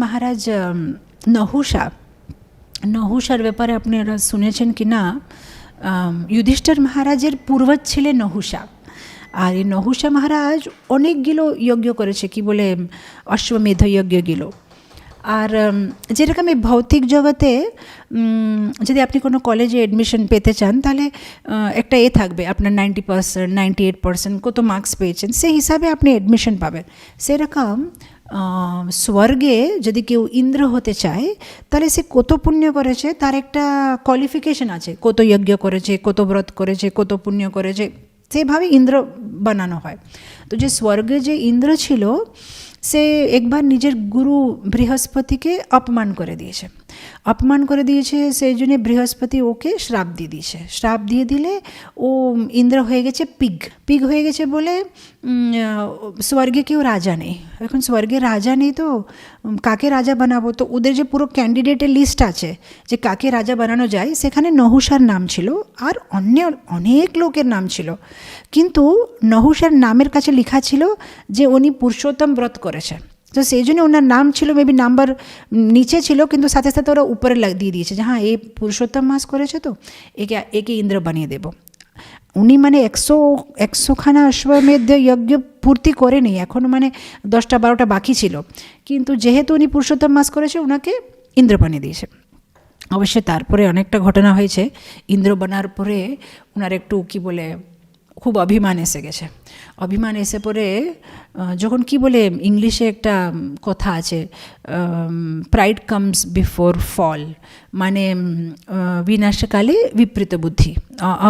মহারাজ নহুষার ব্যাপারে আপনারা শুনেছেন কি না? যুধিষ্ঠির মহারাজের পূর্বজ ছিলেন নহুষা। আর এই নহুষা মহারাজ অনেকগুলো যজ্ঞ করেছে, কি বলে অশ্বমেধ যজ্ঞগুলো। আর যেরকম এই ভৌতিক জগতে যদি আপনি কোনো কলেজে অ্যাডমিশন পেতে চান, তাহলে একটা থাকবে আপনার 90%, 98% কত মার্কস পেয়েছেন, সেই হিসাবে আপনি অ্যাডমিশন পাবেন। সেরকম স্বর্গে যদি কেউ ইন্দ্র হতে চায়, তাহলে সে কত পুণ্য করেছে তার একটা কোয়ালিফিকেশন আছে। কত যজ্ঞ করেছে, কত ব্রত করেছে, কত পুণ্য করেছে, সেভাবে ইন্দ্র বানানো হয়। তো যে স্বর্গে যে ইন্দ্র ছিল, সে একবার নিজের গুরু বৃহস্পতিকে অপমান করে দিয়েছে। সেই জন্য বৃহস্পতি ওকে শ্রাপ দিয়ে দিয়েছে। শ্রাপ দিয়ে দিলে ও ইন্দ্র হয়ে গেছে পিগ হয়ে গেছে বলে স্বর্গে কেউ রাজা নেই। এখন স্বর্গে রাজা নেই, তো কাকে রাজা বানাবো? তো ওদের যে পুরো ক্যান্ডিডেটের লিস্ট আছে যে কাকে রাজা বানানো যায়, সেখানে নহুষার নাম ছিল আর অনেক লোকের নাম ছিল। কিন্তু নহুষার নামের কাছে লেখা ছিল যে উনি পুরুষোত্তম ব্রত করেছে। তো সেই জন্য ওনার নাম ছিল, মেবি নাম্বার নিচে ছিল, কিন্তু সাথে সাথে ওরা উপরে দিয়ে দিয়েছে যে হ্যাঁ, এই পুরুষোত্তম মাস করেছে, তো একে ইন্দ্র বানিয়ে দেব। উনি মানে 100খানা অশ্বমেধ যজ্ঞ পূর্তি করেনি, এখনও মানে 10টা-12টা বাকি ছিল। কিন্তু যেহেতু উনি পুরুষোত্তম মাস করেছে, ওনাকে ইন্দ্র বানিয়ে দিয়েছে। অবশ্যই তারপরে অনেকটা ঘটনা হয়েছে। ইন্দ্র বানার পরে ওনার একটু কি বলে খুব অভিমান এসে গেছে। অভিমান এসে পরে যখন কি বলে ইংলিশে একটা কথা আছে, প্রাইড কামস বিফোর ফল, মানে বিনাশকালে বিপরীত বুদ্ধি।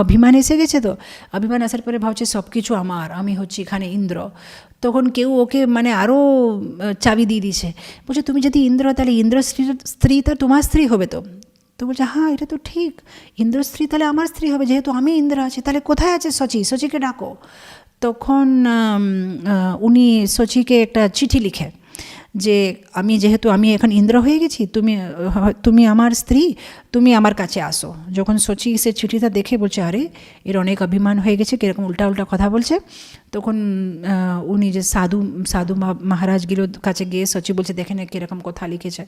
অভিমান এসে গেছে, তো অভিমান আসার পরে ভাবছে সব কিছু আমার, আমি হচ্ছি এখানে ইন্দ্র। তখন কেউ ওকে মানে আরও চাবি দিয়ে দিয়েছে, বলছে তুমি যদি ইন্দ্র, তাহলে ইন্দ্র স্ত্রীটা তোমার স্ত্রী হবে। তো বলছে হ্যাঁ, এটা তো ঠিক, ইন্দ্র স্ত্রী তাহলে আমার স্ত্রী হবে, যেহেতু আমি ইন্দ্র আছি। তাহলে কোথায় আছে শচীকে ডাকো। তখন উনি শচীকে একটা চিঠি লিখে যে যেহেতু আমি এখন ইন্দ্র হয়ে গেছি, তুমি আমার স্ত্রী, তুমি আমার কাছে আসো। যখন শচী সে চিঠিটা দেখে বলছে আরে এর অনেক অভিমান হয়ে গেছে, কীরকম উল্টা কথা বলছে, তখন উনি যে সাধু মহারাজগুলোর কাছে গিয়ে শচী বলছে দেখেন কীরকম কথা লিখেছে।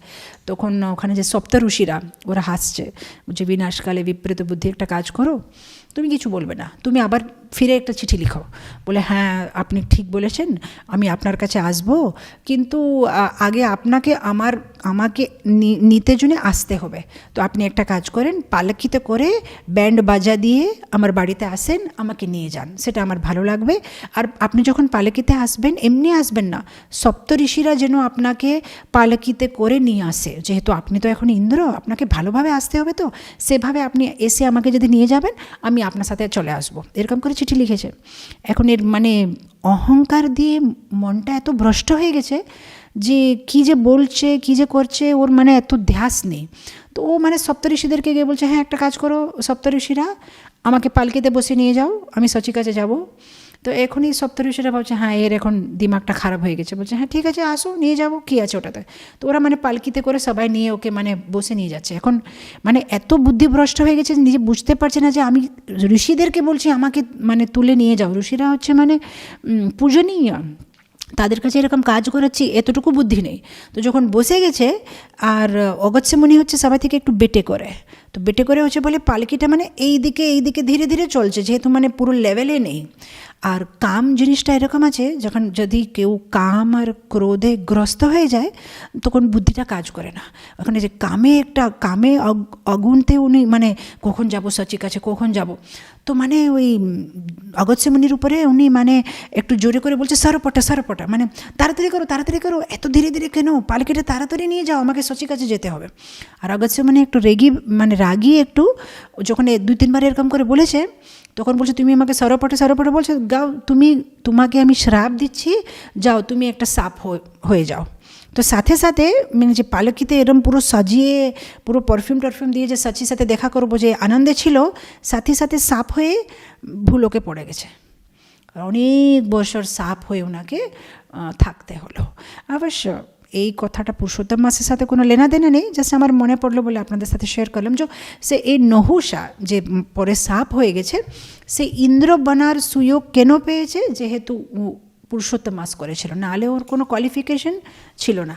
তখন ওখানে যে সপ্ত ঋষিরা ওরা হাসছে, বলছে বিনাশকালে বিপরীত বুদ্ধি, একটা কাজ করো, তুমি কিছু বলবে না, তুমি আবার ফিরে একটা চিঠি লিখো। বলে হ্যাঁ, আপনি ঠিক বলেছেন, আমি আপনার কাছে আসবো, কিন্তু আগে আমাকে নিতে জন্য আসতে হবে। তো আপনি একটা কাজ করেন, পালকিতে করে ব্যান্ড বাজা দিয়ে আমার বাড়িতে আসেন, আমাকে নিয়ে যান, সেটা আমার ভালো লাগবে। আর আপনি যখন পালকিতে আসবেন, এমনি আসবেন না, সপ্ত ঋষিরা যেন আপনাকে পালকিতে করে নিয়ে আসে। যেহেতু আপনি তো এখন ইন্দ্র, আপনাকে ভালোভাবে আসতে হবে, তো সেভাবে আপনি এসে আমাকে যদি নিয়ে যাবেন, আমি আপনার সাথে চলে আসবো। এরকম করে চিঠি লিখেছে। এখন এর মানে অহংকার দিয়ে মনটা এত ভ্রষ্ট হয়ে গেছে যে কী যে বলছে, কী যে করছে, ওর মানে এত ধ্যাস নেই। তো ও মানে সপ্তঋষিদেরকে গিয়ে বলছে হ্যাঁ, একটা কাজ করো সপ্তঋষিরা, আমাকে পালকিতে বসে নিয়ে যাও, আমি শচীর কাছে যাব। তো এখনই সপ্তঋষিরা ভাবছে হ্যাঁ, এর এখন দিমাগটা খারাপ হয়ে গেছে, বলছে হ্যাঁ ঠিক আছে, আসো, নিয়ে যাবো, কী আছে ওটাতে। তো ওরা মানে পালকিতে করে সবাই নিয়ে ওকে মানে বসে নিয়ে যাচ্ছে। এখন মানে এত বুদ্ধিভ্রষ্ট হয়ে গেছে, নিজে বুঝতে পারছে না যে আমি ঋষিদেরকে বলছি আমাকে মানে তুলে নিয়ে যাও, ঋষিরা হচ্ছে মানে পূজনীয়, তাদের কাছে এরকম কাজ করাচ্ছি, এতটুকু বুদ্ধি নেই। তো যখন বসে গেছে, আর অগস্ত্য মুনি হচ্ছে সবাই থেকে একটু বেটে করে হচ্ছে বলে পালকিটা মানে এইদিকে ধীরে ধীরে চলছে, যেহেতু মানে পুরো লেভেলে নেই। আর কাম জিনিসটা এরকম আছে, যদি কেউ কাম আর ক্রোধে গ্রস্ত হয়ে যায়, তখন বুদ্ধিটা কাজ করে না। ওখানে যে কামে অগুনতে উনি মানে কখন যাব শচীর কাছে, কখন যাব। তো মানে ওই অগস্ত্য মুনির উপরে উনি মানে একটু জোরে করে বলছে সারপটা, মানে তাড়াতাড়ি করো, এত ধীরে ধীরে কেন, পালকিটা তাড়াতাড়ি নিয়ে যাও, আমাকে শচীর কাছে যেতে হবে। আর অগস্ত্য মুনি একটু রাগী একটু, যখন 2-3বার এরকম করে বলেছে, তখন বলছে তুমি আমাকে সারপটে বলছো, গাও, তোমাকে আমি শ্রাপ দিচ্ছি, যাও তুমি একটা সাপ হয়ে যাও। তো সাথে সাথে মানে যে পালকিতে এরম পুরো সাজিয়ে, পুরো পারফিউম দিয়ে যে শচীর সাথে দেখা করবো যে আনন্দে ছিল, সাথে সাথে সাপ হয়ে ভুলোকে পড়ে গেছে। অনেক বছর সাপ হয়ে ওনাকে থাকতে হলো। অবশ্য এই কথাটা পুরুষোত্তম মাসের সাথে কোনো লেনাদেনা নেই, জাস্ট আমার মনে পড়লো বলে আপনাদের সাথে শেয়ার করলাম। যে সে এই নহুষা যে পরে সাপ হয়ে গেছে, সে ইন্দ্র বানার সুযোগ কেন পেয়েছে? যেহেতু পুরুষোত্তম মাস করেছিল, নাহলে ওর কোনো কোয়ালিফিকেশন ছিল না।